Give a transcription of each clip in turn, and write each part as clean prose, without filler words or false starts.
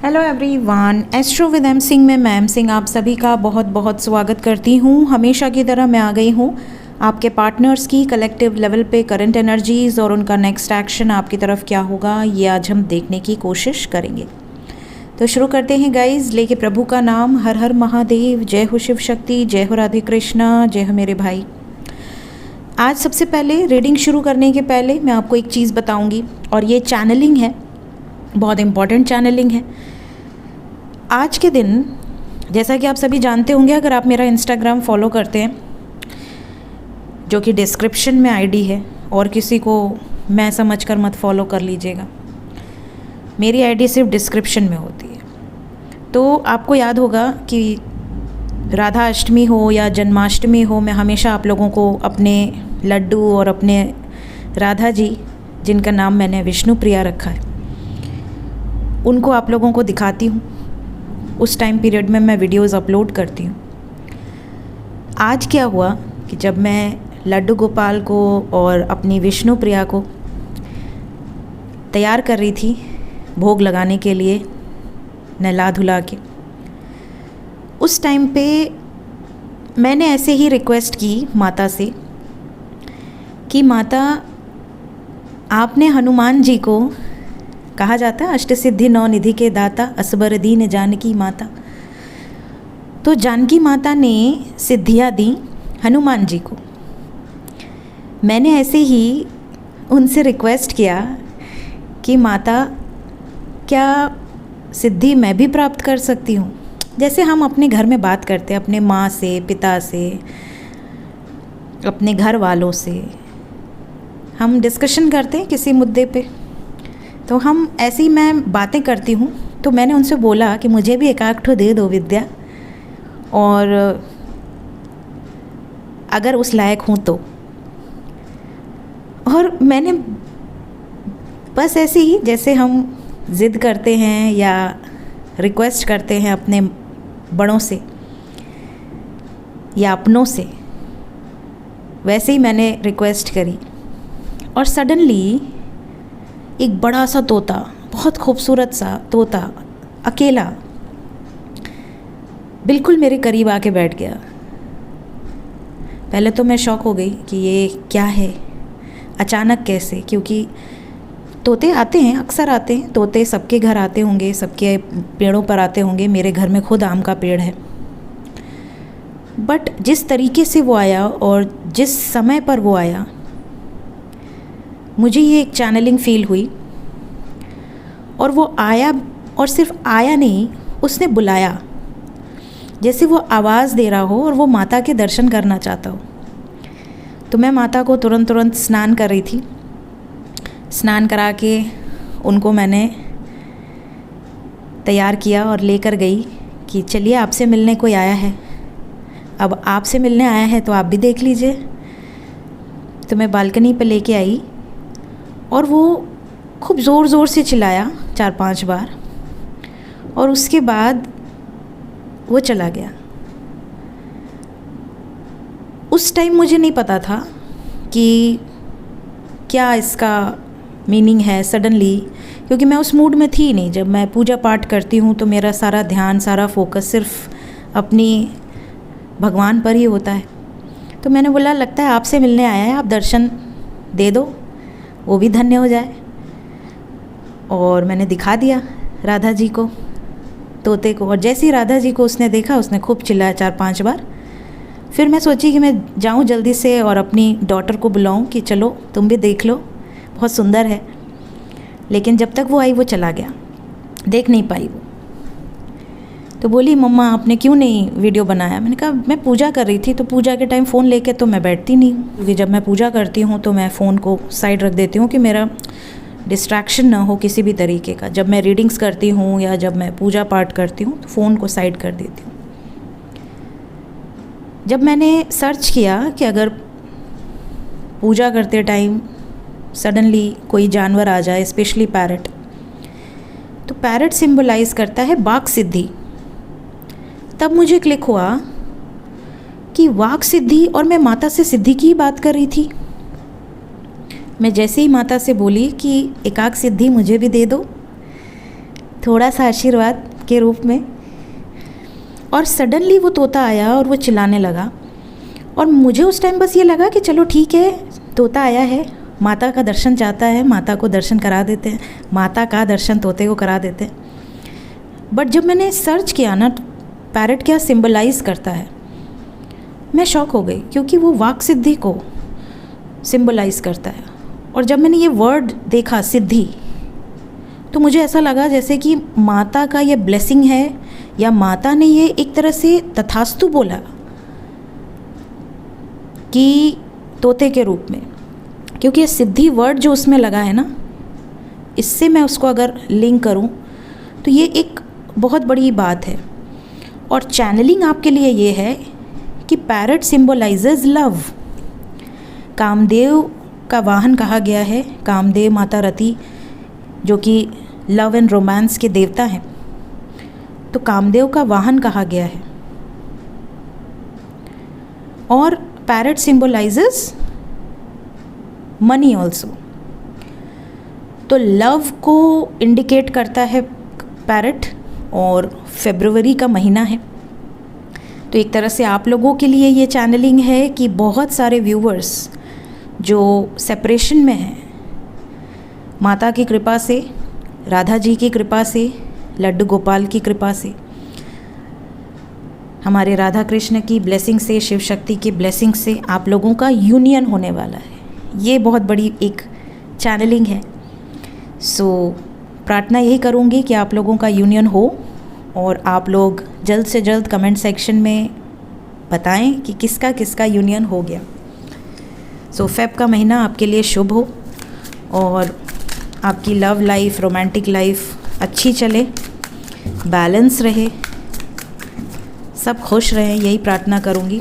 Hello everyone, astro with M Singh में ma'am Singh आप सभी का बहुत बहुत स्वागत करती हूँ। हमेशा की तरह मैं आ गई हूँ आपके पार्टनर्स की कलेक्टिव लेवल पे करंट एनर्जीज़ और उनका नेक्स्ट एक्शन आपकी तरफ क्या होगा ये आज हम देखने की कोशिश करेंगे। तो शुरू करते हैं गाइज, लेके प्रभु का नाम। हर हर महादेव, जय हो शिव शक्ति, जय हो राधे कृष्णा, जय हो मेरे भाई। आज सबसे पहले रीडिंग शुरू करने के पहले मैं आपको एक चीज़ बताऊंगी और ये चैनलिंग है, बहुत इम्पॉर्टेंट चैनलिंग है। आज के दिन जैसा कि आप सभी जानते होंगे, अगर आप मेरा इंस्टाग्राम फॉलो करते हैं जो कि डिस्क्रिप्शन में आईडी है, और किसी को मैं समझकर मत फॉलो कर लीजिएगा, मेरी आईडी सिर्फ डिस्क्रिप्शन में होती है। तो आपको याद होगा कि राधा अष्टमी हो या जन्माष्टमी हो, मैं हमेशा आप लोगों को अपने लड्डू और अपने राधा जी, जिनका नाम मैंने विष्णु प्रिया रखा है, उनको आप लोगों को दिखाती हूँ। उस टाइम पीरियड में मैं वीडियोस अपलोड करती हूँ। आज क्या हुआ कि जब मैं लड्डू गोपाल को और अपनी विष्णु प्रिया को तैयार कर रही थी भोग लगाने के लिए, नहला धुला के, उस टाइम पे मैंने ऐसे ही रिक्वेस्ट की माता से कि माता, आपने हनुमान जी को, कहा जाता है अष्ट सिद्धि नौ निधि के दाता, असबर दीन जानकी माता, तो जानकी माता ने सिद्धियाँ दी हनुमान जी को। मैंने ऐसे ही उनसे रिक्वेस्ट किया कि माता, क्या सिद्धि मैं भी प्राप्त कर सकती हूँ? जैसे हम अपने घर में बात करते हैं अपने माँ से, पिता से, अपने घर वालों से, हम डिस्कशन करते हैं किसी मुद्दे पे, तो हम ऐसी मैं बातें करती हूँ। तो मैंने उनसे बोला कि मुझे भी एक आध ठो दे दो विद्या, और अगर उस लायक हूँ तो। और मैंने बस ऐसे ही, जैसे हम ज़िद करते हैं या रिक्वेस्ट करते हैं अपने बड़ों से या अपनों से, वैसे ही मैंने रिक्वेस्ट करी। और सडनली एक बड़ा सा तोता, बहुत खूबसूरत सा तोता, अकेला बिल्कुल मेरे करीब आके बैठ गया। पहले तो मैं शॉक हो गई कि ये क्या है, अचानक कैसे, क्योंकि तोते आते हैं, अक्सर आते हैं, तोते सबके घर आते होंगे, सबके पेड़ों पर आते होंगे। मेरे घर में खुद आम का पेड़ है, बट जिस तरीके से वो आया और जिस समय पर वो आया, मुझे ये एक चैनलिंग फील हुई। और वो आया, और सिर्फ आया नहीं, उसने बुलाया, जैसे वो आवाज़ दे रहा हो और वो माता के दर्शन करना चाहता हो। तो मैं माता को तुरंत स्नान कर रही थी। स्नान करा के उनको मैंने तैयार किया और लेकर गई कि चलिए, आपसे मिलने कोई आया है, अब आपसे मिलने आया है तो आप भी देख लीजिए। तो मैं बालकनी पे लेके आई और वो खूब ज़ोर से चिल्लाया 4-5 बार, और उसके बाद वो चला गया। उस टाइम मुझे नहीं पता था कि क्या इसका मीनिंग है सडनली, क्योंकि मैं उस मूड में थी नहीं। जब मैं पूजा पाठ करती हूँ तो मेरा सारा ध्यान, सारा फोकस सिर्फ अपनी भगवान पर ही होता है। तो मैंने बोला, लगता है आपसे मिलने आया है, आप दर्शन दे दो, वो भी धन्य हो जाए। और मैंने दिखा दिया राधा जी को, तोते को, और जैसे ही राधा जी को उसने देखा, उसने खूब चिल्लाया 4-5 बार। फिर मैं सोची कि मैं जाऊं जल्दी से और अपनी डॉटर को बुलाऊं कि चलो तुम भी देख लो, बहुत सुंदर है। लेकिन जब तक वो आई वो चला गया, देख नहीं पाई वो। तो बोली, मम्मा आपने क्यों नहीं वीडियो बनाया? मैंने कहा, मैं पूजा कर रही थी, तो पूजा के टाइम फ़ोन लेके तो मैं बैठती नहीं हूँ, क्योंकि जब मैं पूजा करती हूँ तो मैं फ़ोन को साइड रख देती हूँ कि मेरा डिस्ट्रैक्शन ना हो किसी भी तरीके का। जब मैं रीडिंग्स करती हूँ या जब मैं पूजा पाठ करती हूँ तो फ़ोन को साइड कर देती हूँ। जब मैंने सर्च किया कि अगर पूजा करते टाइम सडनली कोई जानवर आ जाए, स्पेशली पैरट, तो पैरट सिंबलाइज़ करता है वाक सिद्धि। तब मुझे क्लिक हुआ कि वाक सिद्धि, और मैं माता से सिद्धि की बात कर रही थी। मैं जैसे ही माता से बोली कि एकाक सिद्धि मुझे भी दे दो, थोड़ा सा आशीर्वाद के रूप में। और सडनली वो तोता आया और वो चिल्लाने लगा, और मुझे उस टाइम बस ये लगा कि चलो ठीक है, तोता आया है, माता का दर्शन चाहता है, माता को दर्शन करा देते हैं, माता का दर्शन तोते को करा देते हैं। बट जब मैंने सर्च किया ना पैरट क्या सिंबलाइज़ करता है, मैं शॉक हो गई, क्योंकि वो वाक सिद्धि को सिंबलाइज़ करता है। और जब मैंने ये वर्ड देखा सिद्धि, तो मुझे ऐसा लगा जैसे कि माता का ये ब्लेसिंग है, या माता ने ये एक तरह से तथास्तु बोला कि तोते के रूप में, क्योंकि ये सिद्धि वर्ड जो उसमें लगा है ना, इससे मैं उसको अगर लिंक करूं तो ये एक बहुत बड़ी बात है। और चैनलिंग आपके लिए ये है कि पैरट सिंबलाइजेज लव। कामदेव का वाहन कहा गया है, कामदेव माता रति जो कि लव एंड रोमांस के देवता हैं, तो कामदेव का वाहन कहा गया है। और पैरट सिंबलाइजेस मनी ऑल्सो, तो लव को इंडिकेट करता है पैरट, और फरवरी का महीना है। तो एक तरह से आप लोगों के लिए ये चैनलिंग है कि बहुत सारे व्यूवर्स जो सेपरेशन में हैं, माता की कृपा से, राधा जी की कृपा से, लड्डू गोपाल की कृपा से, हमारे राधा कृष्ण की ब्लेसिंग से, शिव शक्ति की ब्लेसिंग से आप लोगों का यूनियन होने वाला है। ये बहुत बड़ी एक चैनलिंग है। सो प्रार्थना यही करूँगी कि आप लोगों का यूनियन हो, और आप लोग जल्द से जल्द कमेंट सेक्शन में बताएं कि किसका किसका यूनियन हो गया। सो फेब का महीना आपके लिए शुभ हो, और आपकी लव लाइफ, रोमांटिक लाइफ अच्छी चले, बैलेंस रहे, सब खुश रहें, यही प्रार्थना करूँगी।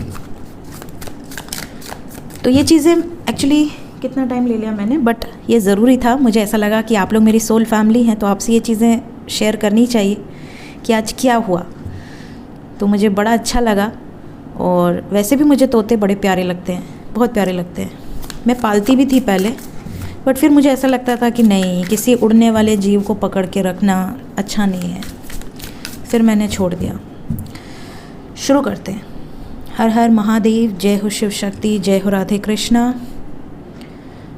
तो ये चीज़ें एक्चुअली कितना टाइम ले लिया मैंने, बट ये ज़रूरी था। मुझे ऐसा लगा कि आप लोग मेरी सोल फैमिली हैं, तो आपसे ये चीज़ें शेयर करनी चाहिए कि आज क्या हुआ। तो मुझे बड़ा अच्छा लगा। और वैसे भी मुझे तोते बड़े प्यारे लगते हैं, बहुत प्यारे लगते हैं। मैं पालती भी थी पहले, बट फिर मुझे ऐसा लगता था कि नहीं, किसी उड़ने वाले जीव को पकड़ के रखना अच्छा नहीं है, फिर मैंने छोड़ दिया। शुरू करते हैं। हर हर महादेव, जय हो शिव शक्ति, जय हो राधे कृष्णा।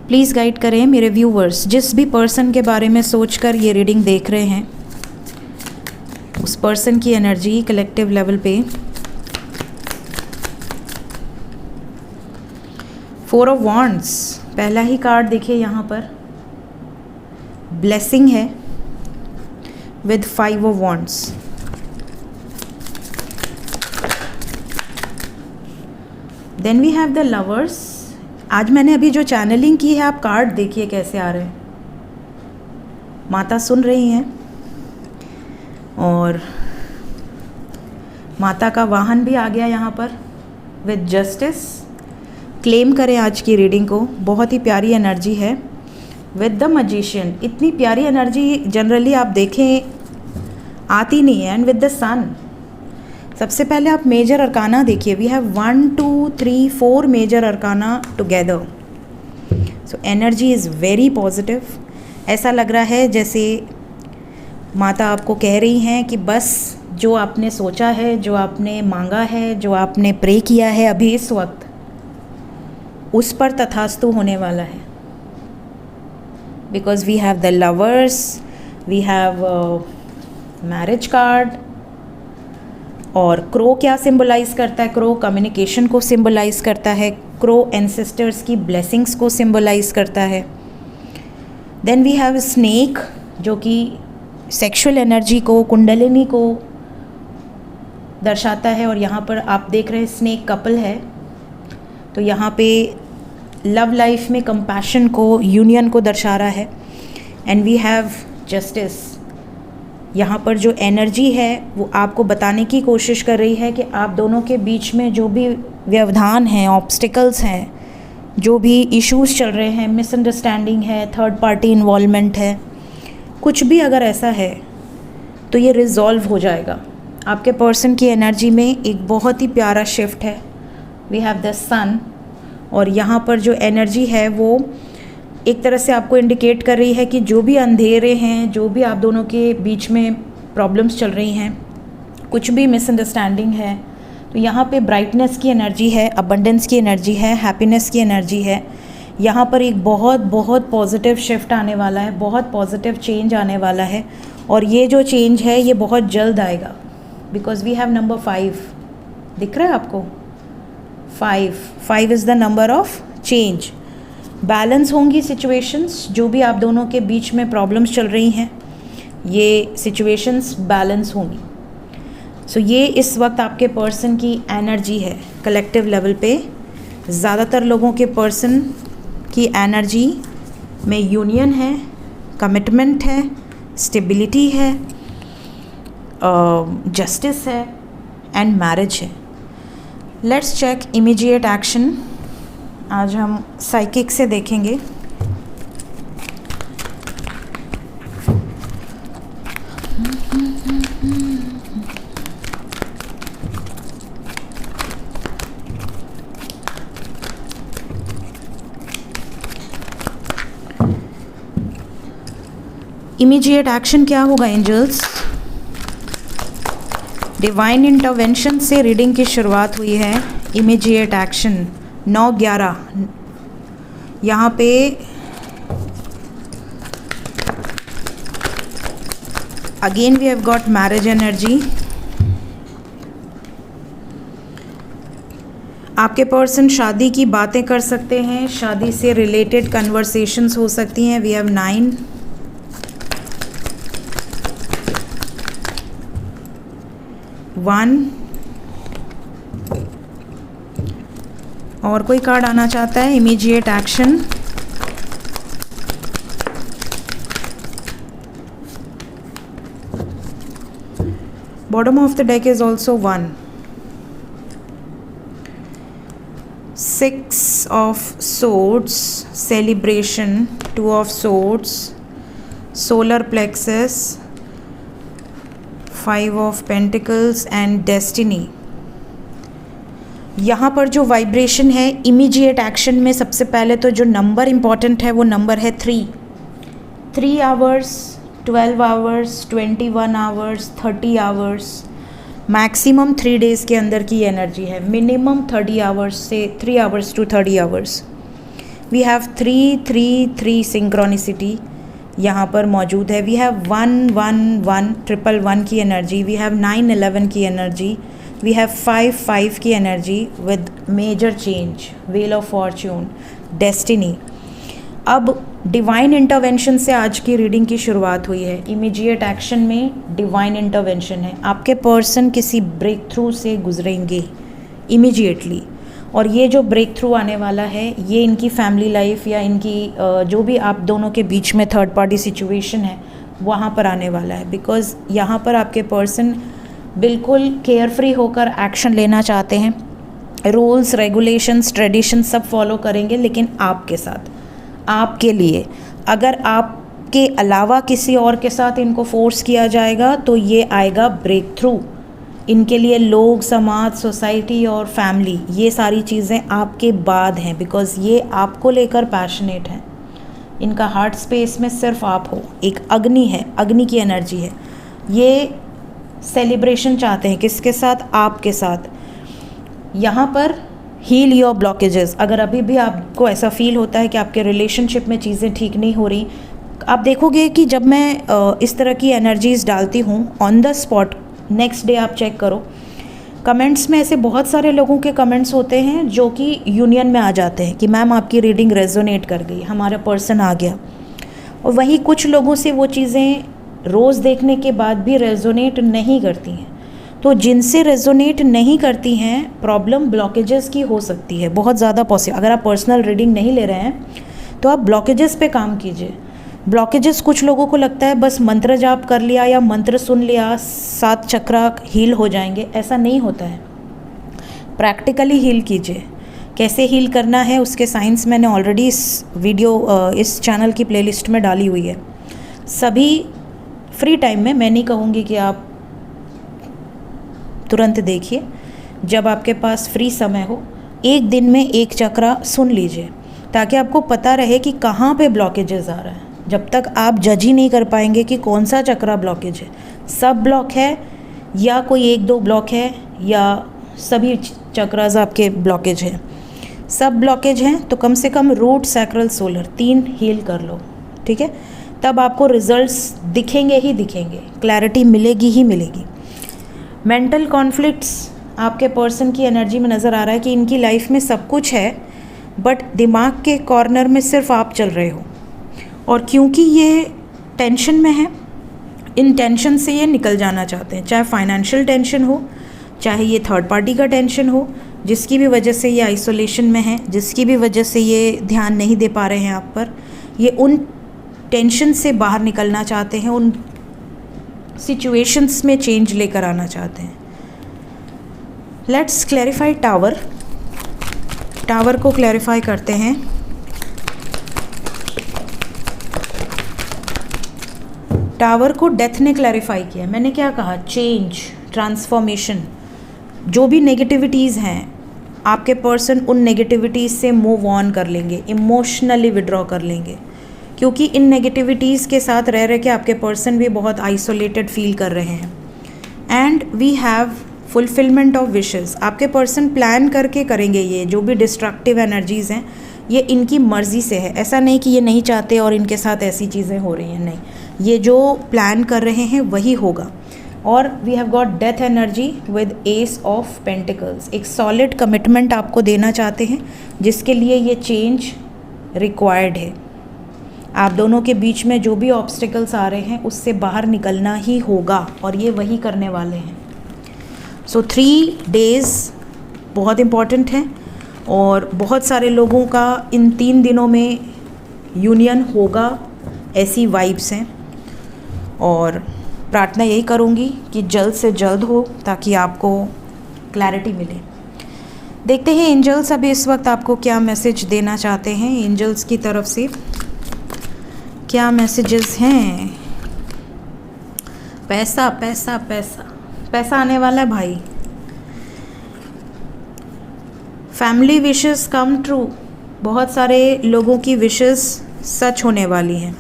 प्लीज़ गाइड करें मेरे व्यूवर्स, जिस भी पर्सन के बारे में सोचकर ये रीडिंग देख रहे हैं, उस पर्सन की एनर्जी कलेक्टिव लेवल पे। 4 ऑफ वॉन्ड्स, पहला ही कार्ड देखिए यहाँ पर, ब्लेसिंग है with 5 of wands. Then we have the lovers. आज मैंने अभी जो चैनलिंग की है, आप कार्ड देखिए कैसे आ रहे हैं। माता सुन रही हैं, और माता का वाहन भी आ गया यहाँ पर विद जस्टिस। क्लेम करें आज की रीडिंग को, बहुत ही प्यारी एनर्जी है विद द मैजिशियन। इतनी प्यारी एनर्जी जनरली आप देखें आती नहीं है। एंड विद द सन, सबसे पहले आप मेजर अरकाना देखिए। We have 1 2 3 4 major arcana together. So energy is very positive. ऐसा लग रहा है जैसे माता आपको कह रही हैं कि बस जो आपने सोचा है, जो आपने मांगा है, जो आपने प्रे किया है अभी इस वक्त, उस पर तथास्तु होने वाला है। Because we have the lovers, we have marriage card. और क्रो क्या सिंबलाइज़ करता है? क्रो कम्युनिकेशन को सिंबलाइज़ करता है, क्रो एंसेस्टर्स की ब्लेसिंग्स को सिंबलाइज़ करता है। देन वी हैव स्नेक जो कि सेक्सुअल एनर्जी को, कुंडलिनी को दर्शाता है। और यहाँ पर आप देख रहे हैं स्नेक कपल है, तो यहाँ पे लव लाइफ में कंपैशन को, यूनियन को दर्शा रहा है। And we have justice. यहाँ पर जो एनर्जी है वो आपको बताने की कोशिश कर रही है कि आप दोनों के बीच में जो भी व्यवधान हैं, ऑब्स्टिकल्स हैं, जो भी इश्यूज़ चल रहे हैं, मिसअंडरस्टैंडिंग है, थर्ड पार्टी इन्वॉल्वमेंट है, कुछ भी अगर ऐसा है तो ये रिजॉल्व हो जाएगा। आपके पर्सन की एनर्जी में एक बहुत ही प्यारा शिफ्ट है। वी हैव द सन। और यहाँ पर जो एनर्जी है वो एक तरह से आपको इंडिकेट कर रही है कि जो भी अंधेरे हैं, जो भी आप दोनों के बीच में प्रॉब्लम्स चल रही हैं, कुछ भी मिसअंडरस्टैंडिंग है, तो यहाँ पे ब्राइटनेस की एनर्जी है, अबंडेंस की एनर्जी है, हैप्पीनेस की एनर्जी है। यहाँ पर एक बहुत बहुत पॉजिटिव शिफ्ट आने वाला है, बहुत पॉजिटिव चेंज आने वाला है, और ये जो चेंज है ये बहुत जल्द आएगा, बिकॉज वी हैव नंबर 5 दिख रहा है आपको। 5 is the number of change. Balance होंगी सिचुएशंस, जो भी आप दोनों के बीच में प्रॉब्लम्स चल रही हैं, ये सिचुएशंस बैलेंस होंगी। सो ये इस वक्त आपके पर्सन की एनर्जी है कलेक्टिव लेवल पे। ज़्यादातर लोगों के पर्सन की एनर्जी में यूनियन है, कमिटमेंट है, स्टेबिलिटी है, जस्टिस है एंड मैरिज है। Let's check immediate action. आज हम साइकिक से देखेंगे। इमीडिएट एक्शन क्या होगा एंजल्स? डिवाइन इंटरवेंशन से रीडिंग की शुरुआत हुई है। इमीडिएट एक्शन 9/11 यहाँ पे again we have got marriage energy. आपके पर्सन शादी की बातें कर सकते हैं, शादी से रिलेटेड कन्वर्सेशंस हो सकती हैं। We have 9। और कोई कार्ड आना चाहता है? Immediate action. Bottom of the deck is also 1। 6 of swords, celebration, 2 of swords, solar plexus, 5 of pentacles and destiny. यहाँ पर जो वाइब्रेशन है इमीडिएट एक्शन में, सबसे पहले तो जो नंबर इम्पॉर्टेंट है वो नंबर है 3 hours, 12 hours, 21 hours, 30 hours. Maximum 3 days के अंदर की एनर्जी है, मिनिमम 30 आवर्स से 3 hours to 30 hours. We have 3 synchronicity यहाँ पर मौजूद है। वी हैव 1 1 की एनर्जी। वी हैव 9 11 की एनर्जी। वी हैव 5 की energy with major change, wheel of fortune, destiny. अब डिवाइन इंटरवेंशन से आज की रीडिंग की शुरुआत हुई है। इमीडिएट एक्शन में डिवाइन इंटरवेंशन है। आपके पर्सन किसी ब्रेक थ्रू से गुजरेंगे इमीडिएटली, और ये जो ब्रेक थ्रू आने वाला है ये इनकी फैमिली लाइफ या इनकी जो भी आप दोनों के बीच में थर्ड पार्टी सिचुएशन है वहाँ पर आने वाला है। बिकॉज़ यहाँ पर आपके पर्सन बिल्कुल केयर फ्री होकर एक्शन लेना चाहते हैं। रूल्स, रेगुलेशंस, ट्रेडिशन सब फॉलो करेंगे, लेकिन आपके साथ, आपके लिए। अगर आपके अलावा किसी और के साथ इनको फोर्स किया जाएगा तो ये आएगा ब्रेक थ्रू। इनके लिए लोग, समाज, सोसाइटी और फैमिली, ये सारी चीज़ें आपके बाद हैं, बिकॉज़ ये आपको लेकर पैशनेट हैं। इनका हार्ट स्पेस में सिर्फ आप हो। एक अग्नि है, अग्नि की एनर्जी है। ये सेलिब्रेशन चाहते हैं किसके साथ? आपके साथ। यहाँ पर हील योर ब्लॉकेजेस। अगर अभी भी आपको ऐसा फील होता है कि आपके रिलेशनशिप में चीज़ें ठीक नहीं हो रही, आप देखोगे कि जब मैं इस तरह की एनर्जीज़ डालती हूँ on the spot, next day आप चेक करो, कमेंट्स में ऐसे बहुत सारे लोगों के कमेंट्स होते हैं जो कि यूनियन में आ जाते हैं कि मैम आपकी रीडिंग रेजोनेट कर गई, हमारा पर्सन आ गया। और वहीं कुछ लोगों से वो चीज़ें रोज़ देखने के बाद भी रेजोनेट नहीं करती हैं। तो जिनसे रेजोनेट नहीं करती हैं, प्रॉब्लम ब्लॉकेजेस की हो सकती है, बहुत ज़्यादा पॉसिबल। अगर आप पर्सनल रीडिंग नहीं ले रहे हैं तो आप ब्लॉकेजेस पे काम कीजिए। ब्लॉकेजेस, कुछ लोगों को लगता है बस मंत्र जाप कर लिया या मंत्र सुन लिया 7 चक्रा हील हो जाएंगे, ऐसा नहीं होता है। प्रैक्टिकली हील कीजिए। कैसे हील करना है उसके साइंस मैंने ऑलरेडी इस चैनल की प्लेलिस्ट में डाली हुई है। सभी फ्री टाइम में, मैं नहीं कहूँगी कि आप तुरंत देखिए, जब आपके पास फ्री समय हो, एक दिन में 1 चक्रा सुन लीजिए। ताकि आपको पता रहे कि कहाँ पे ब्लॉकेजेस आ रहा है। जब तक आप जज ही नहीं कर पाएंगे कि कौन सा चक्रा ब्लॉकेज है, सब ब्लॉक है या कोई एक दो ब्लॉक है या सभी चक्रास आपके ब्लॉकेज हैं, सब ब्लॉकेज हैं, तो कम से कम रूट, सैक्रल, सोलर 3 हील कर लो, ठीक है। तब आपको रिजल्ट्स दिखेंगे ही दिखेंगे, क्लैरिटी मिलेगी ही मिलेगी। मेंटल कॉन्फ्लिक्ट्स आपके पर्सन की एनर्जी में नज़र आ रहा है कि इनकी लाइफ में सब कुछ है बट दिमाग के कॉर्नर में सिर्फ आप चल रहे हो, और क्योंकि ये टेंशन में है, इन टेंशन से ये निकल जाना चाहते हैं, चाहे फाइनेंशियल टेंशन हो, चाहे ये थर्ड पार्टी का टेंशन हो, जिसकी भी वजह से ये आइसोलेशन में है, जिसकी भी वजह से ये ध्यान नहीं दे पा रहे हैं आप पर, ये उन टेंशन से बाहर निकलना चाहते हैं, उन सिचुएशंस में चेंज लेकर आना चाहते हैं। Let's clarify tower. टावर को क्लैरिफाई करते हैं। टावर को डेथ ने क्लैरिफाई किया। मैंने क्या कहा? Change, transformation. जो भी नेगेटिविटीज़ हैं, आपके पर्सन उन नेगेटिविटीज़ से मूव ऑन कर लेंगे, इमोशनली विड्रॉ कर लेंगे, क्योंकि इन नेगेटिविटीज़ के साथ रह रहे के आपके पर्सन भी बहुत आइसोलेटेड फील कर रहे हैं। And we have fulfilment of wishes. आपके पर्सन प्लान करके करेंगे, ये जो भी डिस्ट्रक्टिव एनर्जीज़ हैं ये इनकी मर्ज़ी से है। ऐसा नहीं कि ये नहीं चाहते और इनके साथ ऐसी चीज़ें हो रही हैं, नहीं, ये जो प्लान कर रहे हैं वही होगा। और we have got death energy with ace of pentacles. एक सॉलिड कमिटमेंट आपको देना चाहते हैं, जिसके लिए ये चेंज रिक्वायर्ड है। आप दोनों के बीच में जो भी ऑब्स्टिकल्स आ रहे हैं उससे बाहर निकलना ही होगा, और ये वही करने वाले हैं। सो 3 days बहुत इम्पॉर्टेंट हैं, और बहुत सारे लोगों का इन 3 दिनों में यूनियन होगा, ऐसी वाइब्स हैं। और प्रार्थना यही करूँगी कि जल्द से जल्द हो, ताकि आपको क्लैरिटी मिले। देखते हैं एंजल्स अभी इस वक्त आपको क्या मैसेज देना चाहते हैं। एंजल्स की तरफ से क्या मैसेजेस हैं? पैसा पैसा पैसा पैसा आने वाला है भाई। Family wishes come true. बहुत सारे लोगों की विशेस सच होने वाली हैं।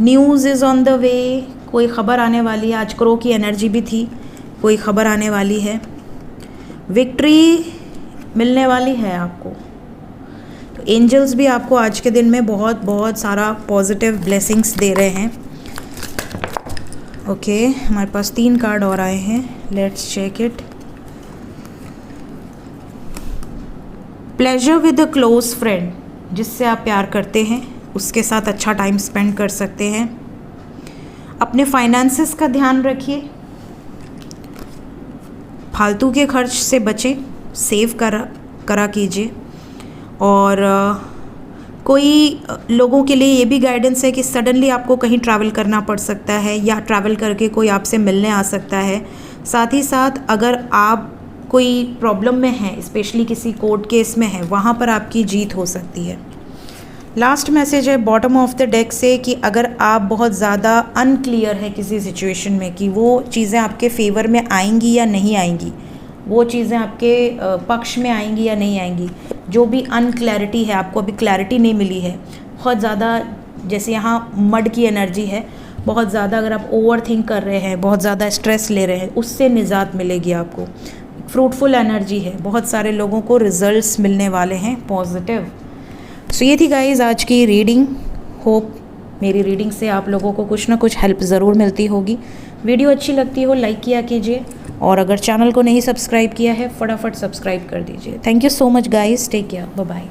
News is on the way. कोई ख़बर आने वाली है। आज क्रो की एनर्जी भी थी, कोई ख़बर आने वाली है। विक्ट्री मिलने वाली है आपको। तो एंजल्स भी आपको आज के दिन में बहुत बहुत सारा पॉजिटिव ब्लेसिंग्स दे रहे हैं। ओके, हमारे पास 3 कार्ड और आए हैं, let's check it. Pleasure with a close friend. जिससे आप प्यार करते हैं उसके साथ अच्छा टाइम स्पेंड कर सकते हैं। अपने फाइनेंसेस का ध्यान रखिए, फालतू के खर्च से बचें, सेव करा कीजिए। और कोई लोगों के लिए ये भी गाइडेंस है कि सडनली आपको कहीं ट्रैवल करना पड़ सकता है, या ट्रैवल करके कोई आपसे मिलने आ सकता है। साथ ही साथ अगर आप कोई प्रॉब्लम में हैं, स्पेशली किसी कोर्ट केस में है, वहाँ पर आपकी जीत हो सकती है। लास्ट मैसेज है बॉटम ऑफ द डेक से कि अगर आप बहुत ज़्यादा अनक्लियर है किसी सिचुएशन में कि वो चीज़ें आपके फेवर में आएंगी या नहीं आएंगी, वो चीज़ें आपके पक्ष में आएंगी या नहीं आएंगी, जो भी अनक्लैरिटी है, आपको अभी क्लैरिटी नहीं मिली है, बहुत ज़्यादा, जैसे यहाँ मड की एनर्जी है, बहुत ज़्यादा अगर आप ओवर थिंक कर रहे हैं, बहुत ज़्यादा स्ट्रेस ले रहे हैं, उससे निजात मिलेगी आपको। फ्रूटफुल एनर्जी है, बहुत सारे लोगों को रिजल्ट्स मिलने वाले हैं पॉजिटिव। सो ये थी गाइज आज की रीडिंग। होप मेरी रीडिंग से आप लोगों को कुछ ना कुछ हेल्प ज़रूर मिलती होगी। वीडियो अच्छी लगती हो लाइक किया कीजिए, और अगर चैनल को नहीं सब्सक्राइब किया है फटाफट सब्सक्राइब कर दीजिए। Thank you so much guys, take care, bye bye.